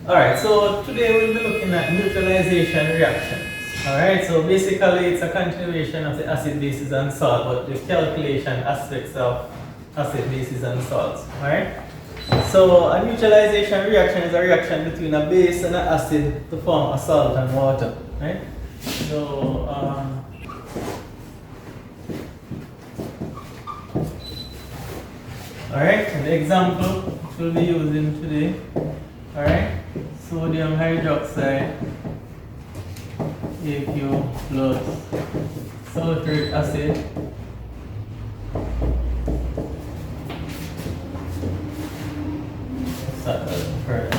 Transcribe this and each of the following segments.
Alright, so today we'll be looking at neutralization reactions. Alright, so basically it's a continuation of the acid, bases, and salt, but the calculation aspects of acid, bases, and salts. Alright, so a neutralization reaction is a reaction between a base and an acid to form a salt and water. Right? So, alright, the example which we'll be using today. Alright, sodium hydroxide AQ plus sulfuric acid start further.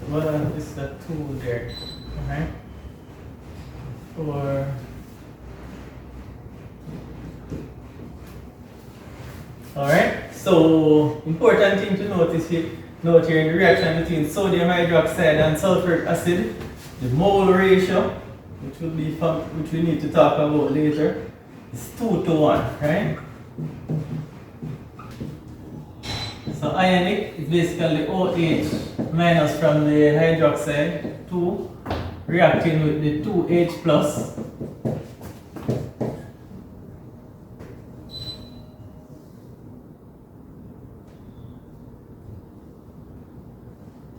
Well, this is the 2 there. Okay. 4. Alright, so important thing to note here in the reaction between sodium hydroxide and sulfuric acid, the mole ratio, which we need to talk about later, is 2 to 1, right? So ionic is basically OH minus from the hydroxide 2 reacting with the 2H plus.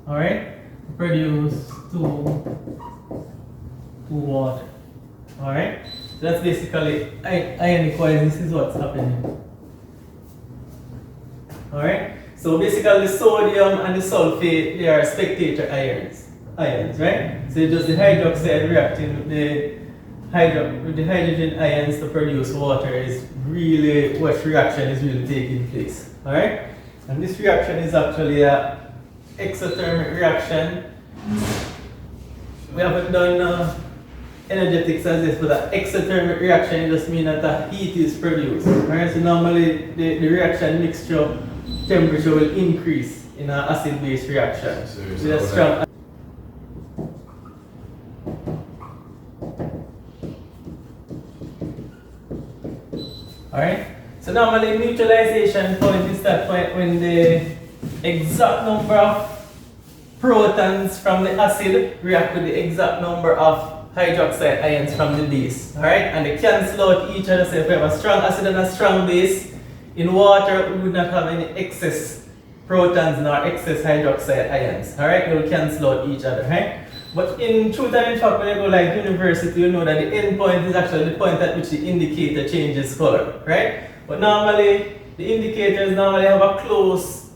Alright, produce 2 water. Alright, so that's basically ionic wise, this is what's happening. Alright, so basically the sodium and the sulfate, they are spectator ions, right? So just the hydroxide reacting with the hydrogen ions to produce water is really what reaction is really taking place. Alright, and this reaction is actually a exothermic reaction. We haven't done energetics as this, but an exothermic reaction just means that the heat is produced. Right? So normally the reaction mixture temperature will increase in an acid-base reaction. With a strong Alright? So normally neutralization point is that point when the exact number of protons from the acid react with the exact number of hydroxide ions from the base. Alright? And they cancel out each other. So if we have a strong acid and a strong base, in water we would not have any excess protons nor excess hydroxide ions. Alright? They will cancel out each other. Right? But in truth and in fact, when you go like university, you know that the end point is actually the point at which the indicator changes color. Right? But normally, the indicators normally have a close,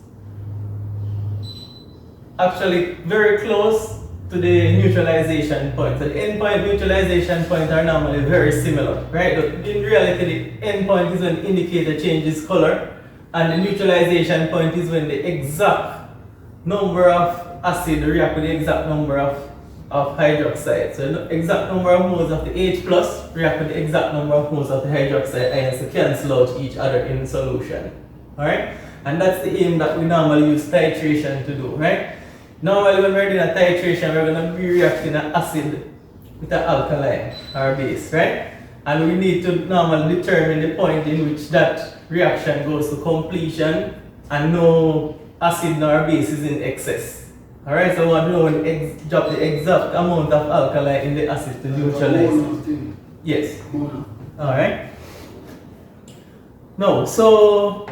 actually very close to the neutralization point. So the endpoint neutralization point are normally very similar, right? But in reality, the endpoint is when the indicator changes color, and the neutralization point is when the exact number of acid react with the exact number of hydroxide. So the exact number of moles of the H plus react with the exact number of moles of the hydroxide ions to cancel out each other in solution. Alright? And that's the aim that we normally use titration to do, right? Normally when we're doing a titration, we're going to be reacting an acid with an alkaline or base, right? And we need to normally determine the point in which that reaction goes to completion and no acid nor base is in excess. Alright, so we want to know when drop the exact amount of alkali in the acid to neutralize. Yes. Alright. Now, so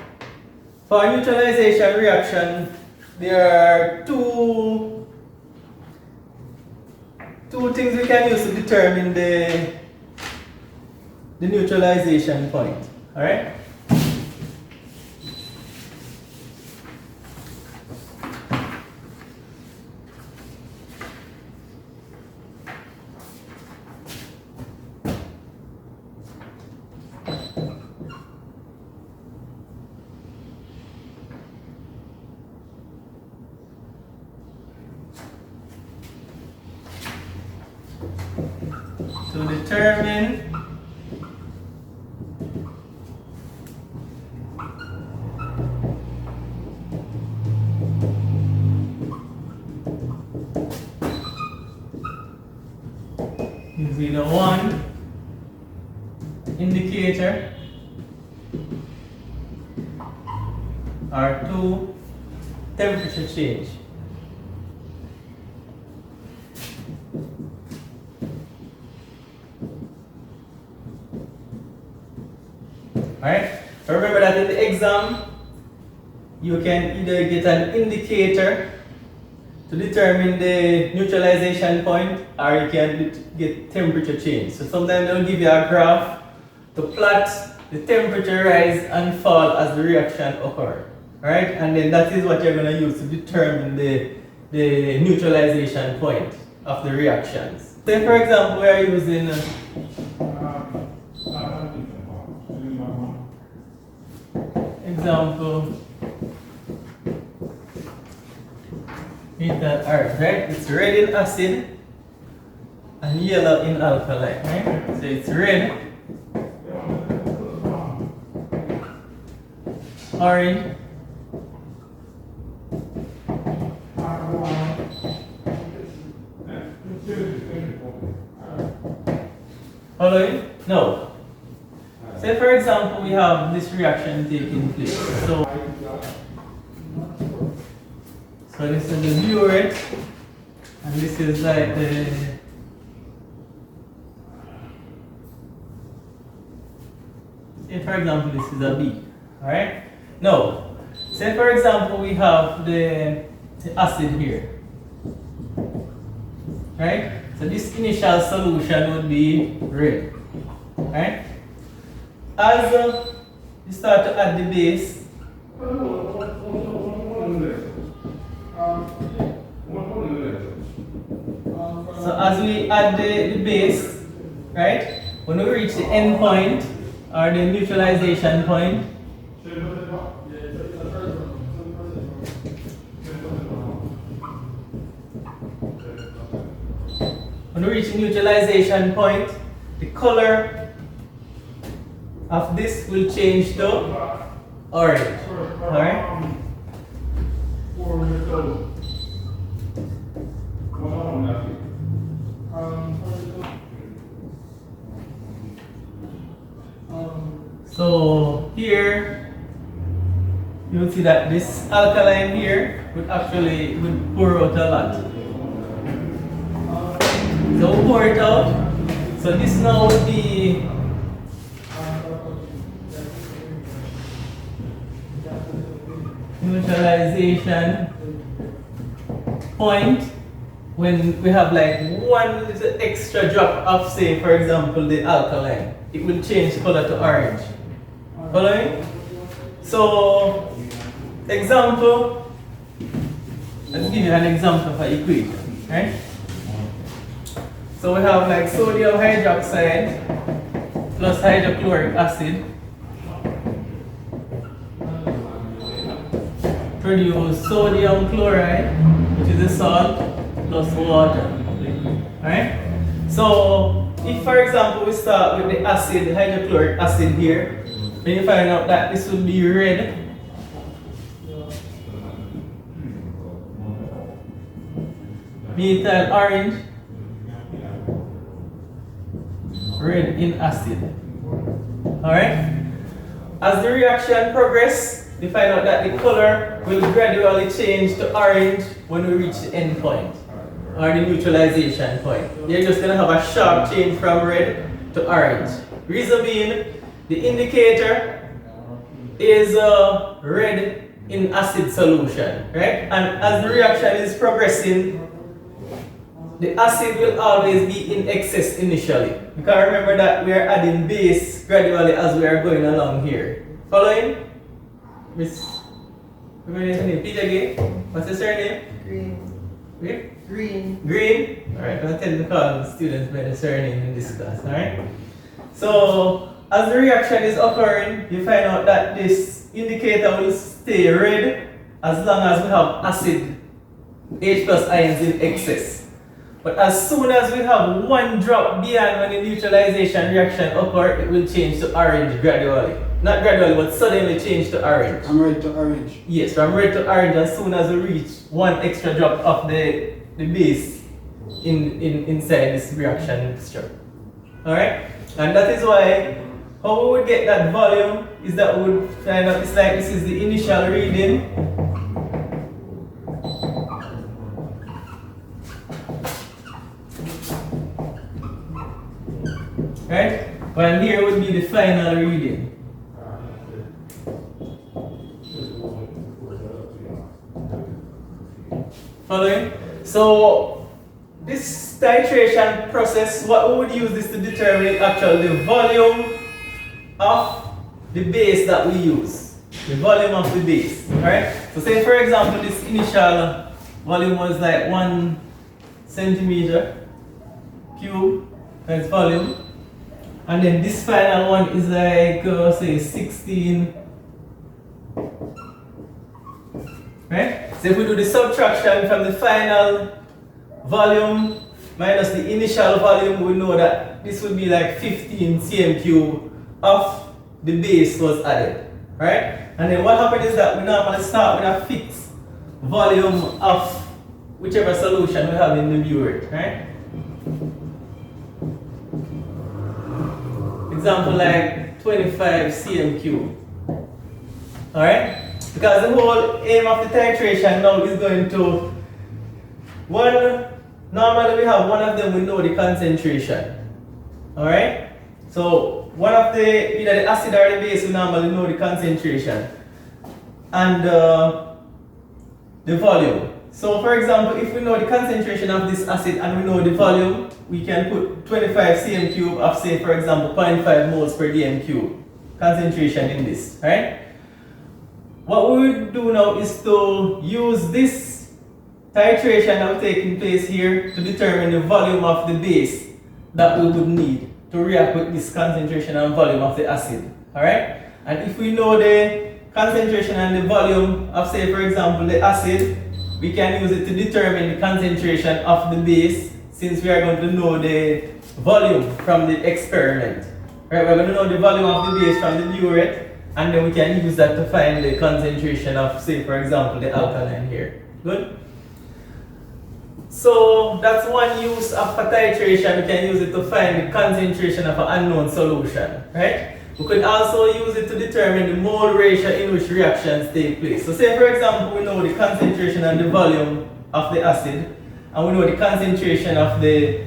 for neutralization reaction, there are two things we can use to determine the neutralization point. Alright? to determine is either one indicator or two temperature change. Alright? Remember that in the exam you can either get an indicator to determine the neutralization point, or you can get temperature change. So sometimes they'll give you a graph to plot the temperature rise and fall as the reaction occurs. Right? And then that is what you're going to use to determine the neutralization point of the reactions. Say for example we are using example methyl earth, right? It's red in acid and yellow in alkaline, right? So it's red, orange, following? No. Say for example we have this reaction taking place. So this is the burette, and this is like the say for example this is a B. Alright? Now, say for example we have the acid here. Right? So this initial solution would be red. Right? As you start to add the base, so as we add the base, right, when we reach the end point or the neutralization point, when we reach the neutralization point, the color of this will change to orange. Alright? So here you will see that this alkaline here would actually pour out a lot. So we'll pour it out. So this now would be neutralization point when we have like one little extra drop of, say for example, the alkaline. It will change color to orange. Following? So example, let's give you an example of an equation, right? So we have like sodium hydroxide plus hydrochloric acid produce sodium chloride, which is a salt, plus water. Alright? So if for example we start with the acid, the hydrochloric acid here, then you find out that this would be red. Methyl orange, red in acid. Alright? As the reaction progresses, you find out that the color will gradually change to orange when we reach the end point or the neutralization point. You're just going to have a sharp change from red to orange. Reason being, the indicator is red in acid solution, right? And as the reaction is progressing, the acid will always be in excess initially. Because remember that we are adding base gradually as we are going along here. Following? Miss, what's your name? Peter again? What's your surname? Green. Green. Green? Alright, I'll tell you to call students by the surname in this class, alright? So, as the reaction is occurring, you find out that this indicator will stay red as long as we have acid H plus ions in excess. But as soon as we have one drop beyond when the neutralization reaction occurs, it will change to orange gradually. Not gradually, but suddenly change to orange. From red to orange. Yes, from red to orange as soon as we reach one extra drop of the base inside this reaction mixture. Alright? And that is why how we would get that volume is that we would find out it's like this is the initial reading. Right? While here would be the final reading. Following? So this titration process, what we would use is to determine actually the volume of the base that we use. The volume of the base. Alright? So say for example this initial volume was like 1 centimeter cube, that's volume. And then this final one is like say 16. Right? So if we do the subtraction from the final volume minus the initial volume, we know that this would be like 15 cm cube of the base was added. Right? And then what happens is that we normally start with a fixed volume of whichever solution we have in the burette. Right? Example like 25 cm cube. Alright? Because the whole aim of the titration now is going to normally we have one of them, we know the concentration. Alright? So one of the either the acid or the base we normally know the concentration and the volume. So for example, if we know the concentration of this acid and we know the volume, we can put 25 cm cube of say for example 0.5 moles per dm cube concentration in this, right? What we will do now is to use this titration that is taking place here to determine the volume of the base that we would need to react with this concentration and volume of the acid, alright? And if we know the concentration and the volume of say for example the acid, we can use it to determine the concentration of the base since we are going to know the volume from the experiment. Right? We're going to know the volume of the base from the burette and then we can use that to find the concentration of say for example the alkaline here. Good? So that's one use of a titration. We can use it to find the concentration of an unknown solution. Right? We could also use it to determine the mole ratio in which reactions take place. So say for example we know the concentration and the volume of the acid and we know the concentration of the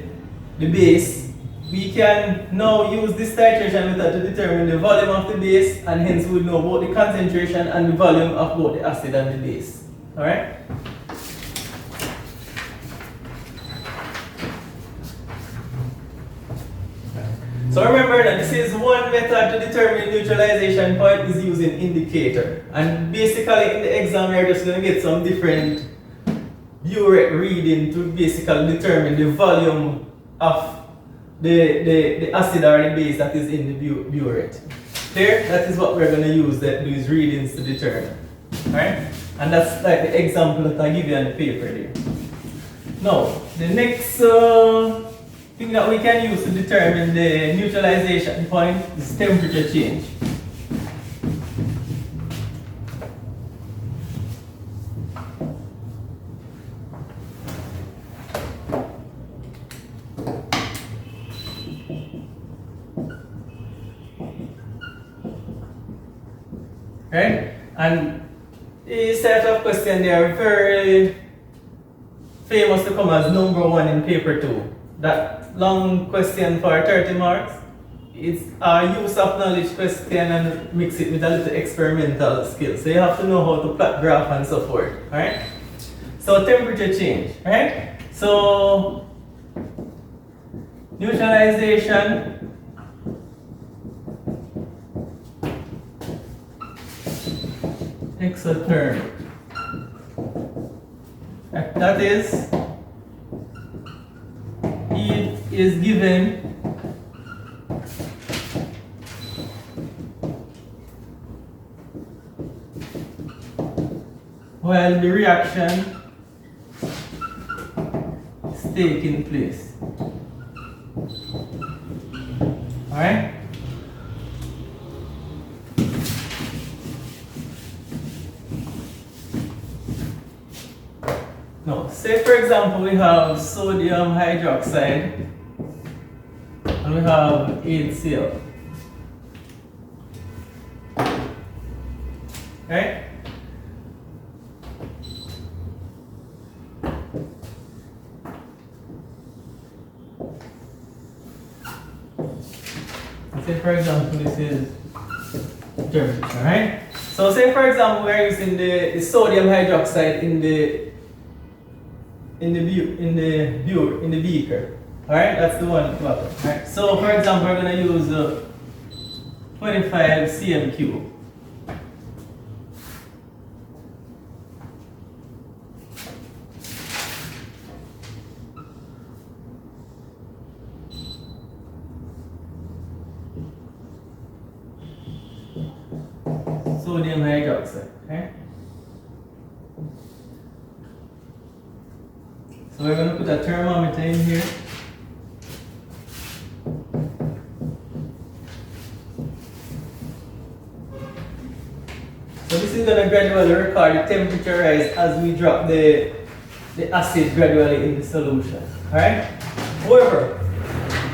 base. We can now use this titration method to determine the volume of the base and hence we know both the concentration and the volume of both the acid and the base. Alright? So remember that this is one method to determine neutralization point is using indicator. And basically in the exam you're just going to get some different burette reading to basically determine the volume of the acid or the base that is in the burette. There, that is what we're going to use these readings to determine. Alright? And that's like the example that I give you on the paper there. Now, the next thing that we can use to determine the neutralization point is temperature change. Right? And these set of questions they are very famous to come as number 1 in paper 2. That long question for 30 marks. It's a use of knowledge question and mix it with a little experimental skill. So you have to know how to plot graph and so forth. Alright? So temperature change. Right? So neutralization exothermic. That is, heat is given while the reaction is taking place. Alright? Now, say for example we have sodium hydroxide and we have HCl. Right? Say for example this is temperature, right? So say for example we are using the sodium hydroxide in the beaker. Alright, that's the one bottle. Right? So for example we're gonna use 25 cm cube. Sodium hydroxide. Okay? So we're going to put a thermometer in here. So this is going to gradually record the temperature rise as we drop the acid gradually in the solution. Alright? However,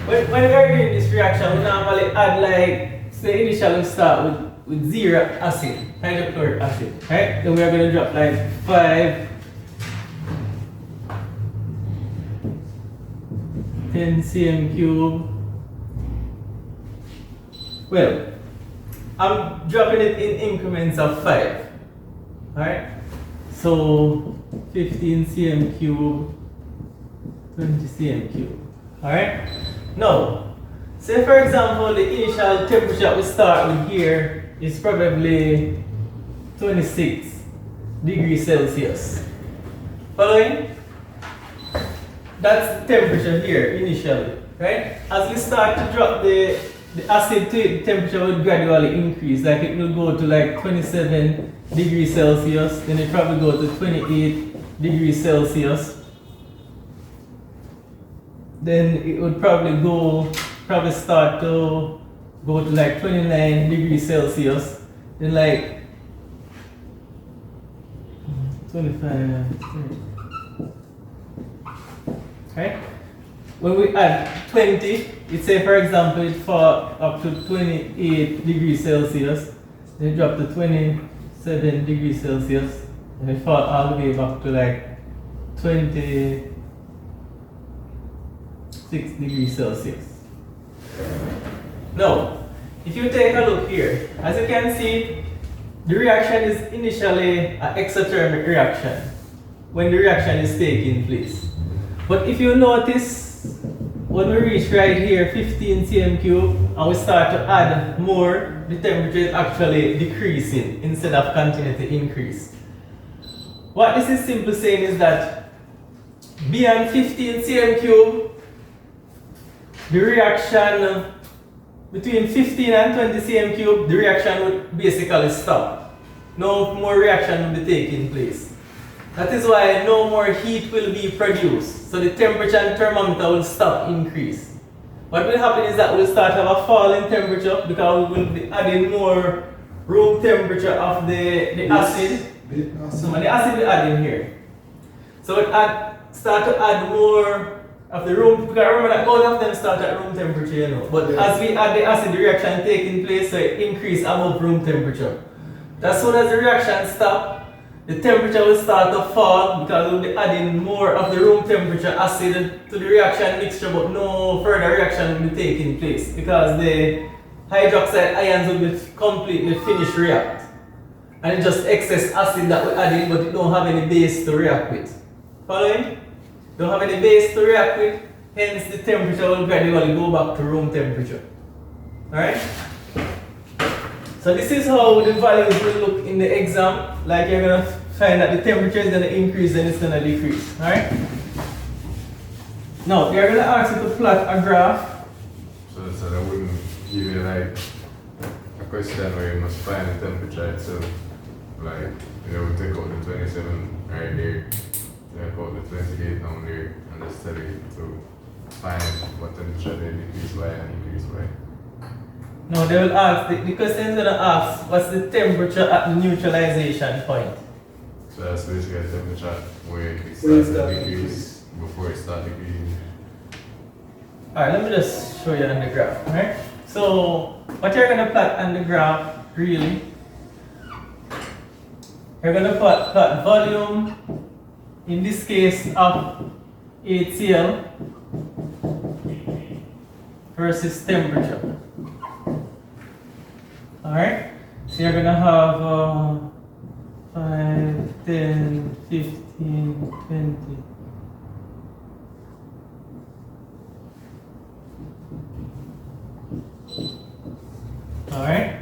when we are doing this reaction, we normally add like, say initially we start with 0 acid, hydrochloric acid. Right? Then we are going to drop like 5, 10 cm cube. Well, I'm dropping it in increments of 5. Alright? So 15 cm cube, 20 cm cube. Alright? Now, say for example the initial temperature we start with here is probably 26 degrees Celsius. Following? That's the temperature here initially, right? As we start to drop the acid to it, the temperature will gradually increase. Like it will go to like 27 degrees Celsius, then it probably go to 28 degrees Celsius. Then it would probably start to go to like 29 degrees Celsius. Then like 25, 30. Right? When we add 20, it say for example it fall up to 28 degrees Celsius, then it drop to 27 degrees Celsius, and it fall all the way back to like 26 degrees Celsius. Now, if you take a look here, as you can see, the reaction is initially an exothermic reaction when the reaction is taking place. But if you notice, when we reach right here, 15 cm cube, and we start to add more, the temperature is actually decreasing instead of continuing to increase. What this is simply saying is that beyond 15 cm cube, the reaction between 15 and 20 cm cube, the reaction would basically stop. No more reaction will be taking place. That is why no more heat will be produced. So the temperature and thermometer will stop increase. What will happen is that we'll start to have a fall in temperature because we will be adding more room temperature of the acid. So the acid will add in here. So it start to add more of the room, because remember that both of them start at room temperature, you know. But as we add the acid, the reaction taking place, so it increase above room temperature. As soon as the reaction stops, the temperature will start to fall because we'll be adding more of the room temperature acid to the reaction mixture, but no further reaction will be taking place because the hydroxide ions will be completely finished react. And it's just excess acid that we're adding, but it don't have any base to react with. Following? Don't have any base to react with, hence the temperature will gradually go back to room temperature. Alright? So this is how the values will look in the exam. Like you're going to find that the temperature is going to increase and it's going to decrease. Alright? Now, they're going to ask you to plot a graph. So that wouldn't give you like a question where you must find the temperature itself. Like, you know, we take out the 27 right here, take out the the 28 down there and just tell it to find what temperature they decrease by and increase by. No, they will ask, the question is going to ask what's the temperature at the neutralization point. So that's basically a temperature where it starts to decrease before it starts decreasing. Alright, let me just show you on the graph, right? So, what you're going to plot on the graph, really, you're going to plot volume, in this case of HCl, versus temperature. Alright, so you're going to have 5, 10, 15, 20. Alright,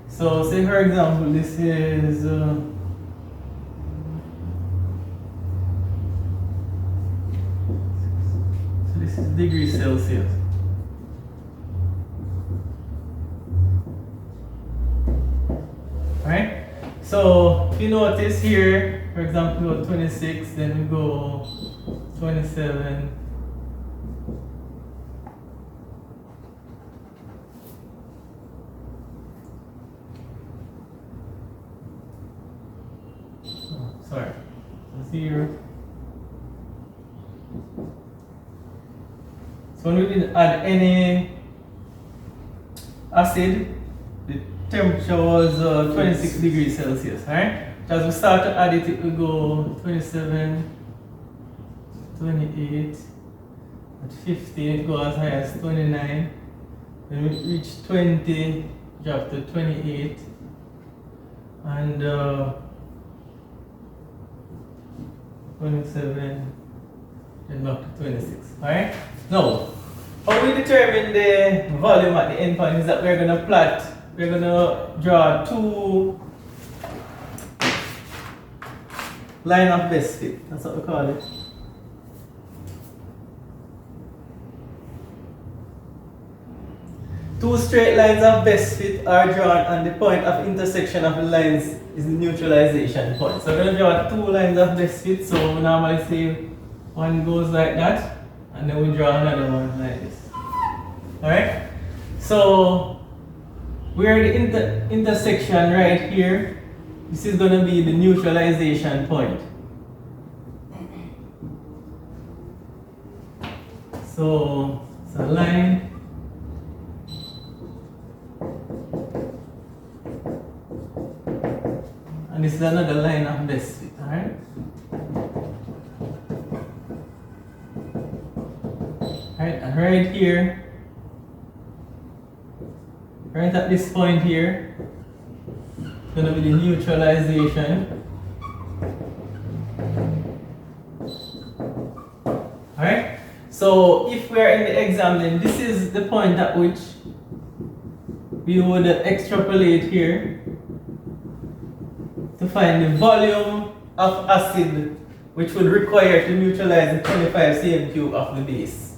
so say for example, this is so this is degrees Celsius. Right? So if you notice here, for example, we go 26, then we go 27. Oh, sorry, 0. So when we didn't add any acid, the temperature was 26 degrees Celsius, right? As we start to add it, it will go 27, 28, at 15 it goes as high as 29, then we reach 20, drop to 28, and 27, then back to 26, alright? Now, how we determine the volume at the end point is that we're going to plot, we're going to draw two line of best fit, that's what we call it. Two straight lines of best fit are drawn and the point of intersection of the lines is the neutralization point. So we're going to draw two lines of best fit, so we normally say one goes like that and then we draw another one like this. Alright? So we're at the intersection right here. This is going to be the neutralization point. So it's a line. And this is another line of best fit, alright? Alright, and right here, right at this point here, it's going to be the neutralization. Alright? So if we're in the exam, then this is the point at which we would extrapolate here to find the volume of acid which would require to neutralize the 25 cm cube of the base.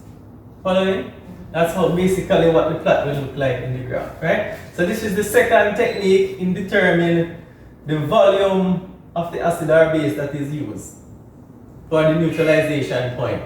Following? That's how basically what the plot will look like in the graph, right? So this is the second technique in determining the volume of the acid or base that is used for the neutralization point.